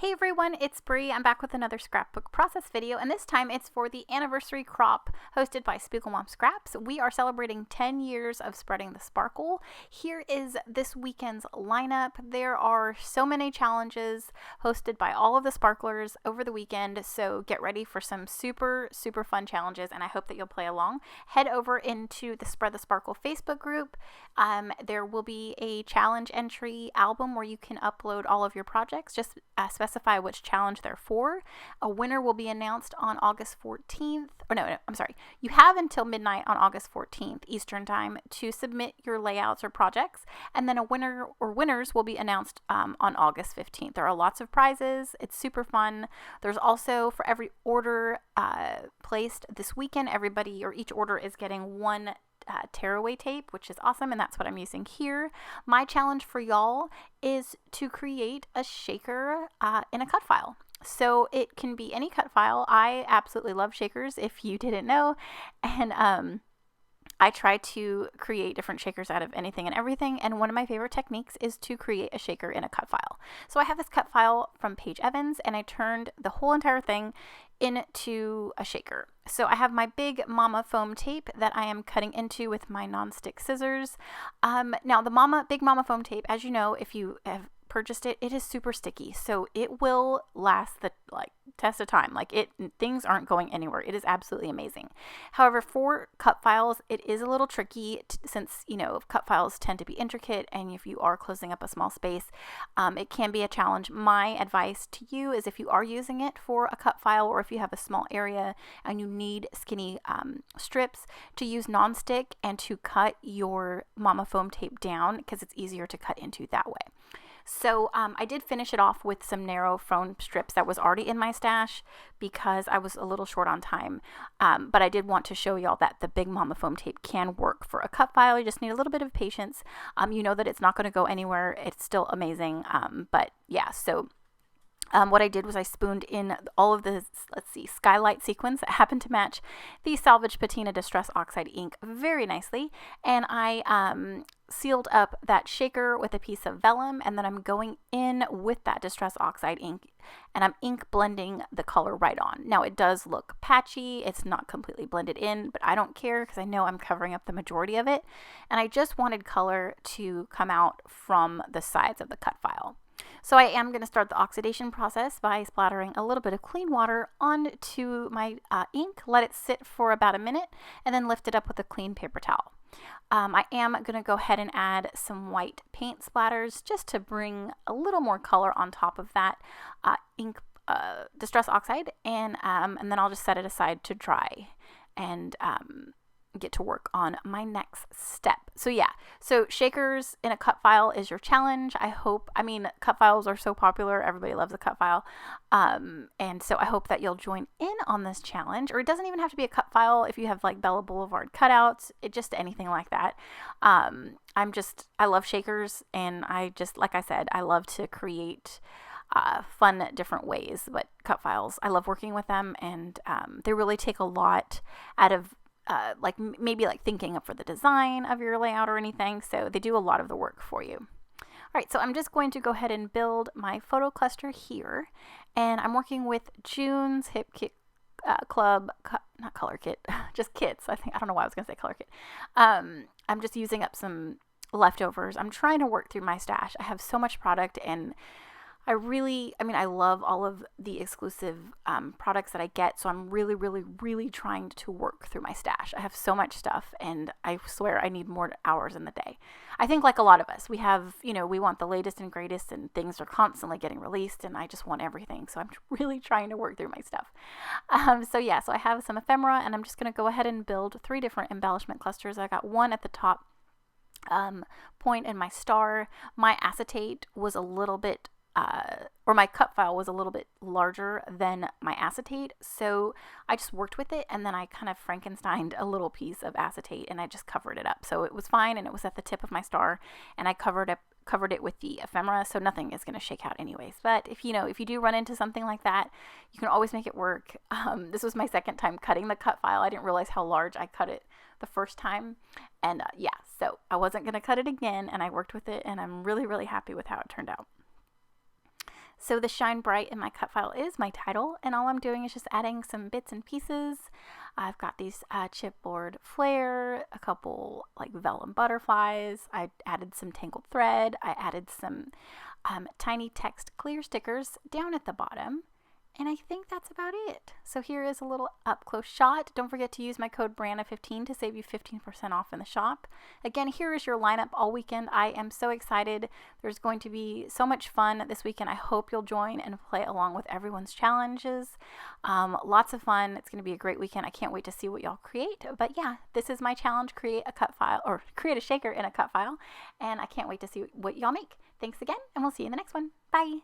Hey everyone, it's Bri. I'm back with another scrapbook process video, and this time it's for the anniversary crop hosted by SpiegelMom Scraps. We are celebrating 10 years of spreading the sparkle. Here is this weekend's lineup. There are so many challenges hosted by all of the sparklers over the weekend, so get ready for some super fun challenges, and I hope that you'll play along. Head over into the Spread the Sparkle Facebook group. There will be a challenge entry album where you can upload all of your projects. Just specify which challenge they're for. A winner will be announced on August 14th. I'm sorry. You have until midnight on August 14th Eastern Time to submit your layouts or projects, and then a winner or winners will be announced on August 15th. There are lots of prizes. It's super fun. There's also, for every order placed this weekend, everybody or each order is getting one tearaway tape, which is awesome, and that's what I'm using here. My challenge for y'all is to create a shaker in a cut file. So it can be any cut file. I absolutely love shakers, if you didn't know, and I try to create different shakers out of anything and everything, and one of my favorite techniques is to create a shaker in a cut file. So I have this cut file from Paige Evans, and I turned the whole entire thing into a shaker. So I have my big Mama foam tape that I am cutting into with my non-stick scissors. Now the big Mama foam tape, as you know, if you have purchased it, it is super sticky, so it will last the test of time. Things aren't going anywhere. It is absolutely amazing. However, for cut files, it is a little tricky since cut files tend to be intricate, and if you are closing up a small space, it can be a challenge. My advice to you is, if you are using it for a cut file, or if you have a small area and you need skinny strips, to use nonstick and to cut your Mama foam tape down, because it's easier to cut into that way. So I did finish it off with some narrow foam strips that was already in my stash because I was a little short on time. But I did want to show y'all that the big Mama foam tape can work for a cut file. You just need a little bit of patience. You know that it's not going to go anywhere. It's still amazing. But yeah, so what I did was I spooned in all of the, skylight sequins that happened to match the Salvage Patina Distress Oxide ink very nicely. And I sealed up that shaker with a piece of vellum, and then I'm going in with that Distress Oxide ink, and I'm ink blending the color right on. Now it does look patchy. It's not completely blended in, but I don't care because I know I'm covering up the majority of it. And I just wanted color to come out from the sides of the cut file. So I am going to start the oxidation process by splattering a little bit of clean water onto my ink, let it sit for about a minute, and then lift it up with a clean paper towel. I am going to go ahead and add some white paint splatters just to bring a little more color on top of that ink Distress Oxide, and then I'll just set it aside to dry and get to work on my next step. So yeah, so shakers in a cut file is your challenge. Cut files are so popular. Everybody loves a cut file. And so I hope that you'll join in on this challenge, or it doesn't even have to be a cut file. If you have Bella Boulevard cutouts, just anything like that. I love shakers, and like I said, I love to create fun different ways, but cut files, I love working with them, and they really take a lot out of maybe thinking for the design of your layout or anything. So they do a lot of the work for you. All right, so I'm just going to go ahead and build my photo cluster here, and I'm working with June's Hip Kit Club, not color kit, just kits. I don't know why I was going to say color kit. I'm just using up some leftovers. I'm trying to work through my stash. I have so much product, and I love all of the exclusive products that I get, so I'm really trying to work through my stash. I have so much stuff, and I swear I need more hours in the day. I think like a lot of us, we have, we want the latest and greatest, and things are constantly getting released, and I just want everything, so I'm really trying to work through my stuff. So I have some ephemera, and I'm just going to go ahead and build 3 different embellishment clusters. I got one at the top point in my star. My acetate was a little bit my cut file was a little bit larger than my acetate, so I just worked with it, and then I kind of Frankensteined a little piece of acetate, and I just covered it up. So it was fine, and it was at the tip of my star, and I covered it with the ephemera, so nothing is going to shake out anyways. But if you do run into something like that, you can always make it work. This was my second time cutting the cut file. I didn't realize how large I cut it the first time, and so I wasn't going to cut it again, and I worked with it, and I'm really happy with how it turned out. So the Shine Bright in my cut file is my title, and all I'm doing is just adding some bits and pieces. I've got these chipboard flare, a couple like vellum butterflies. I added some tangled thread. I added some tiny text clear stickers down at the bottom. And I think that's about it. So here is a little up close shot. Don't forget to use my code Brianna15 to save you 15% off in the shop. Again, here is your lineup all weekend. I am so excited. There's going to be so much fun this weekend. I hope you'll join and play along with everyone's challenges. Lots of fun. It's going to be a great weekend. I can't wait to see what y'all create. But yeah, this is my challenge, create a cut file or create a shaker in a cut file. And I can't wait to see what y'all make. Thanks again, and we'll see you in the next one. Bye.